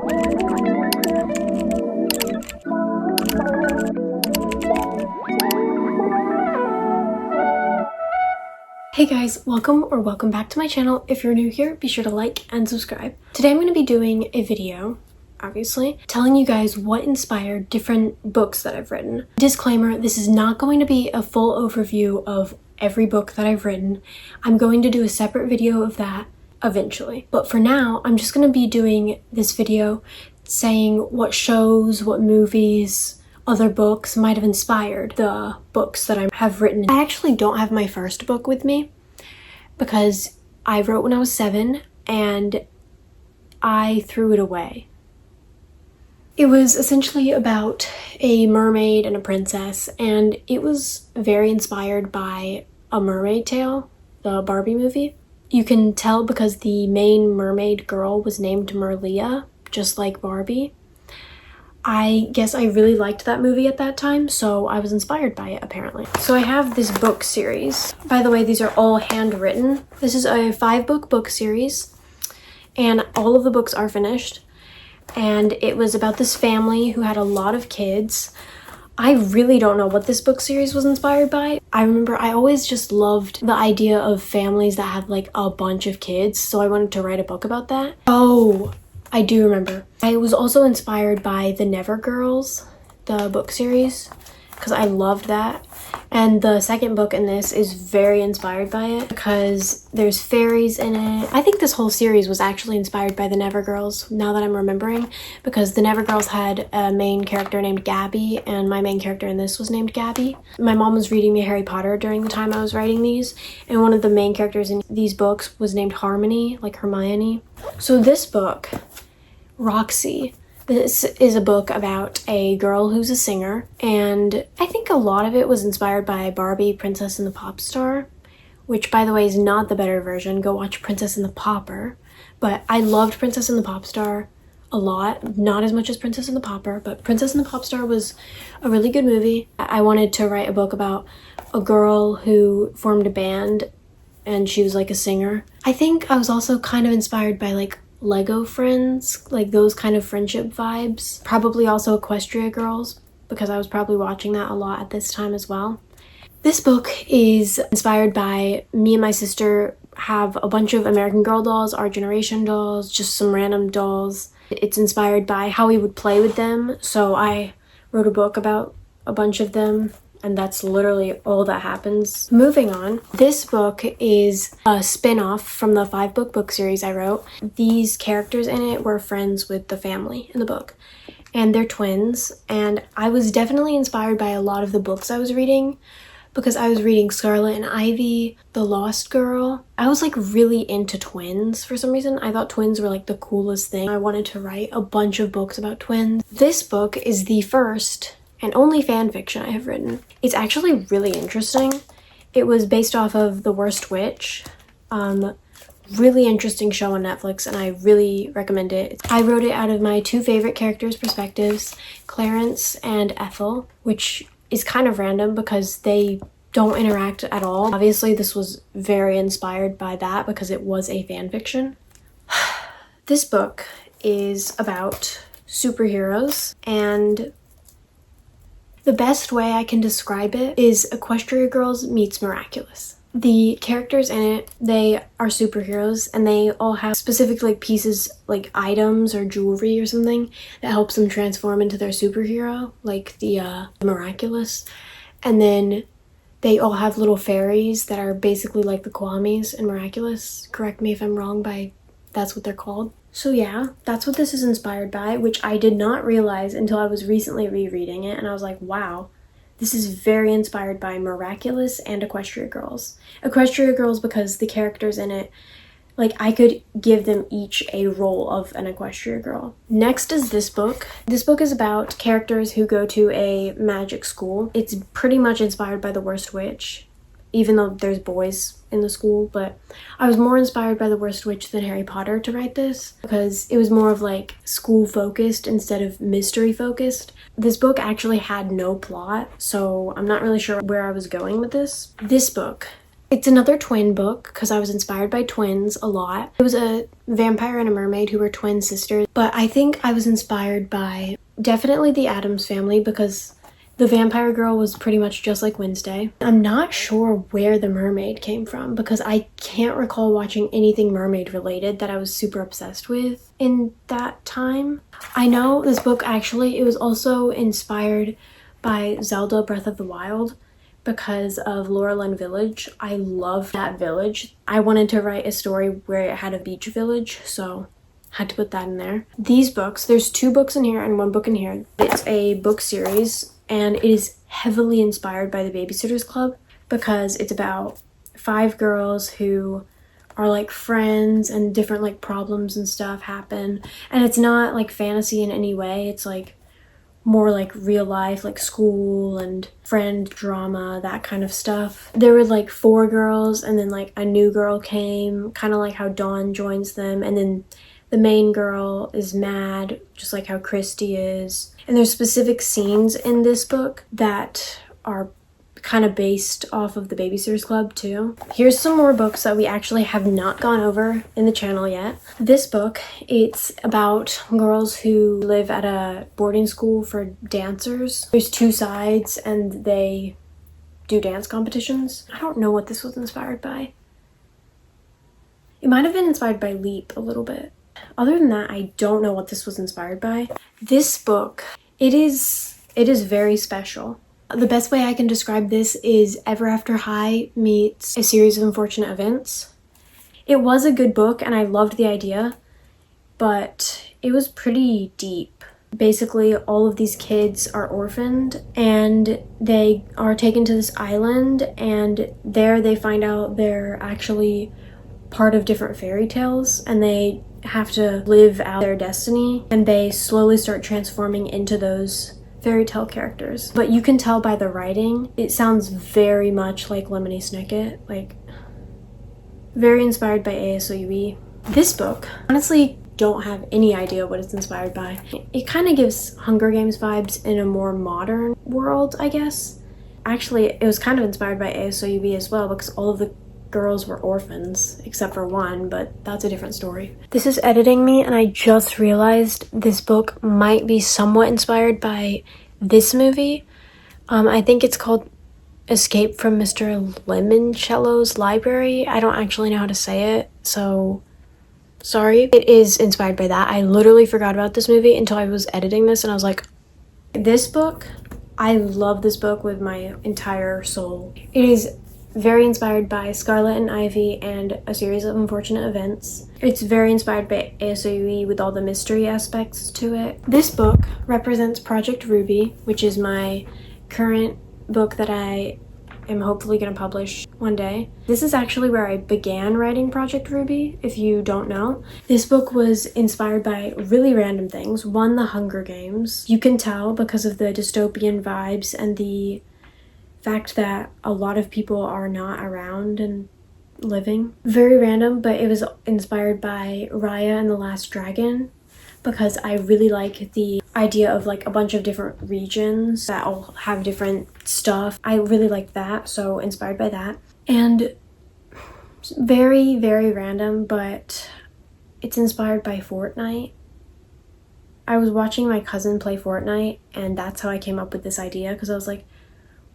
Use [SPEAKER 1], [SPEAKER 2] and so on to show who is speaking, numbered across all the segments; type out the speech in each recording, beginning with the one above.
[SPEAKER 1] Hey guys, welcome back to my channel. If you're new here, be sure to like and subscribe. Today I'm going to be doing a video, obviously, telling you guys what inspired different books that I've written. Disclaimer, this is not going to be a full overview of every book that I've written. I'm going to do a separate video of that eventually. But for now, I'm just going to be doing this video saying what shows, what movies, other books might have inspired the books that I have written. I actually don't have my first book with me because I wrote when I was 7 and I threw it away. It was essentially about a mermaid and a princess, and it was very inspired by A Mermaid Tale, the Barbie movie. You can tell because the main mermaid girl was named Merlia, just like Barbie. I guess I really liked that movie at that time, so I was inspired by it, apparently. So I have this book series. By the way, these are all handwritten. This is a 5-book series, and all of the books are finished. And it was about this family who had a lot of kids. I really don't know what this book series was inspired by. I remember I always just loved the idea of families that have like a bunch of kids, so I wanted to write a book about that. Oh, I do remember. I was also inspired by The Never Girls, the book series, because I loved that. And the second book in this is very inspired by it because there's fairies in it. I think this whole series was actually inspired by The Never Girls, now that I'm remembering, because The Never Girls had a main character named Gabby, and my main character in this was named Gabby. My mom was reading me Harry Potter during the time I was writing these, and one of the main characters in these books was named Harmony, like Hermione. So this book, Roxy, this is a book about a girl who's a singer, and I think a lot of it was inspired by Barbie, Princess and the Pop Star, which, by the way, is not the better version. Go watch Princess and the Pauper. But I loved Princess and the Pop Star a lot, not as much as Princess and the Pauper, but Princess and the Pop Star was a really good movie. I wanted to write a book about a girl who formed a band, and she was like a singer. I think I was also kind of inspired by like Lego Friends, like those kind of friendship vibes. Probably also Equestria Girls, because I was probably watching that a lot at this time as well. This book is inspired by me and my sister have a bunch of American Girl dolls, Our Generation dolls, just some random dolls. It's inspired by how we would play with them, so I wrote a book about a bunch of them. And that's literally all that happens. Moving on, this book is a spin-off from the 5-book series I wrote. These characters in it were friends with the family in the book, and they're twins. And I was definitely inspired by a lot of the books I was reading because I was reading Scarlet and Ivy, The Lost Girl. I was like really into twins for some reason. I thought twins were like the coolest thing. I wanted to write a bunch of books about twins. This book is the first and only fan fiction I have written. It's actually really interesting. It was based off of The Worst Witch. Really interesting show on Netflix, and I really recommend it. I wrote it out of my 2 favorite characters' perspectives, Clarence and Ethel, which is kind of random because they don't interact at all. Obviously, this was very inspired by that because it was a fan fiction. This book is about superheroes, and the best way I can describe it is Equestria Girls meets Miraculous. The characters in it, they are superheroes, and they all have specific like pieces, like items or jewelry or something that helps them transform into their superhero, like the Miraculous. And then they all have little fairies that are basically like the Kwamis in Miraculous. Correct me if I'm wrong, but that's what they're called. So yeah, that's what this is inspired by, which I did not realize until I was recently rereading it, and I was like, wow, this is very inspired by Miraculous and Equestria Girls. Equestria Girls because the characters in it, like I could give them each a role of an Equestria Girl. Next is this book. This book is about characters who go to a magic school. It's pretty much inspired by The Worst Witch, even though there's boys in the school, but I was more inspired by The Worst Witch than Harry Potter to write this because it was more of like school focused instead of mystery focused. This book actually had no plot, so I'm not really sure where I was going with this. This book It's another twin book because I was inspired by twins a lot. It was a vampire and a mermaid who were twin sisters, but I think I was inspired by definitely the Addams Family because the vampire girl was pretty much just like Wednesday. I'm not sure where the mermaid came from because I can't recall watching anything mermaid related that I was super obsessed with in that time. I know this book actually, it was also inspired by Zelda Breath of the Wild because of Laurelin Village. I love that village. I wanted to write a story where it had a beach village, so had to put that in there. These books, there's 2 books in here and 1 book in here. It's a book series and it is heavily inspired by the Babysitters Club because it's about 5 girls who are like friends and different like problems and stuff happen. And it's not like fantasy in any way. It's like more like real life, like school and friend drama, that kind of stuff. There were like 4 girls and then like a new girl came, kind of like how Dawn joins them, and then the main girl is mad, just like how Christy is. And there's specific scenes in this book that are kind of based off of the Babysitters Club too. Here's some more books that we actually have not gone over in the channel yet. This book, it's about girls who live at a boarding school for dancers. There's 2 sides and they do dance competitions. I don't know what this was inspired by. It might have been inspired by Leap a little bit. Other than that, I don't know what this was inspired by. This book, it is very special. The best way I can describe this is Ever After High meets A Series of Unfortunate Events. It was a good book and I loved the idea, but it was pretty deep. Basically, all of these kids are orphaned and they are taken to this island, and there they find out they're actually part of different fairy tales and they have to live out their destiny, and they slowly start transforming into those fairy tale characters. But you can tell by the writing, it sounds very much like Lemony Snicket, like very inspired by ASOUB. This book, honestly, don't have any idea what it's inspired by. It kind of gives Hunger Games vibes in a more modern world, I guess. Actually, it was kind of inspired by ASOUB as well because all of the girls were orphans except for one, but that's a different story. This is editing me and I just realized this book might be somewhat inspired by this movie. I think it's called Escape from Mr. Limoncello's Library. I don't actually know how to say it, so sorry. It is inspired by that. I literally forgot about this movie until I was editing this and I was like, this book, I love this book with my entire soul. It is very inspired by Scarlet and Ivy and A Series of Unfortunate Events. It's very inspired by ASOUB with all the mystery aspects to it. This book represents Project Ruby, which is my current book that I am hopefully going to publish one day. This is actually where I began writing Project Ruby, if you don't know. This book was inspired by really random things. One, the Hunger Games. You can tell because of the dystopian vibes and the fact that a lot of people are not around and living. Very random, but it was inspired by Raya and the Last Dragon because I really like the idea of like a bunch of different regions that all have different stuff. I really like that, so inspired by that. And very, very random, but it's inspired by Fortnite. I was watching my cousin play Fortnite and that's how I came up with this idea because I was like,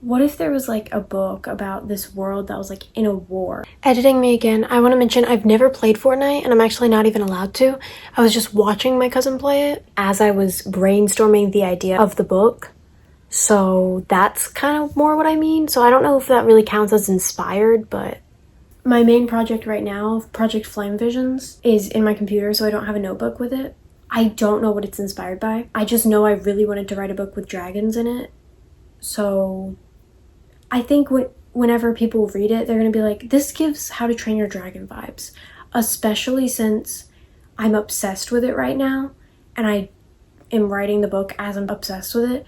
[SPEAKER 1] what if there was like a book about this world that was like in a war? Editing me again. I want to mention I've never played Fortnite and I'm actually not even allowed to. I was just watching my cousin play it as I was brainstorming the idea of the book. So that's kind of more what I mean. So I don't know if that really counts as inspired, but my main project right now, Project Flame Visions, is in my computer, so I don't have a notebook with it. I don't know what it's inspired by. I just know I really wanted to write a book with dragons in it. So I think whenever people read it, they're going to be like, this gives How to Train Your Dragon vibes, especially since I'm obsessed with it right now and I am writing the book as I'm obsessed with it.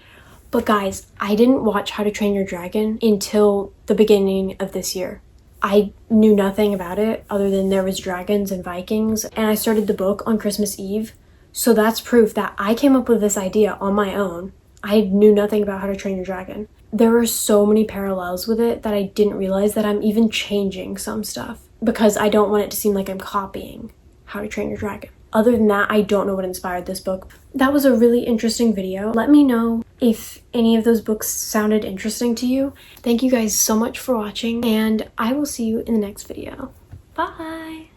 [SPEAKER 1] But guys, I didn't watch How to Train Your Dragon until the beginning of this year. I knew nothing about it other than there was dragons and Vikings, and I started the book on Christmas Eve. So that's proof that I came up with this idea on my own. I knew nothing about How to Train Your Dragon. there are so many parallels with it that I didn't realize that I'm even changing some stuff because I don't want it to seem like I'm copying How to Train Your Dragon. Other than that, I don't know what inspired this book. That was a really interesting video. Let me know if any of those books sounded interesting to you. Thank you guys so much for watching, and I will see you in the next video. Bye!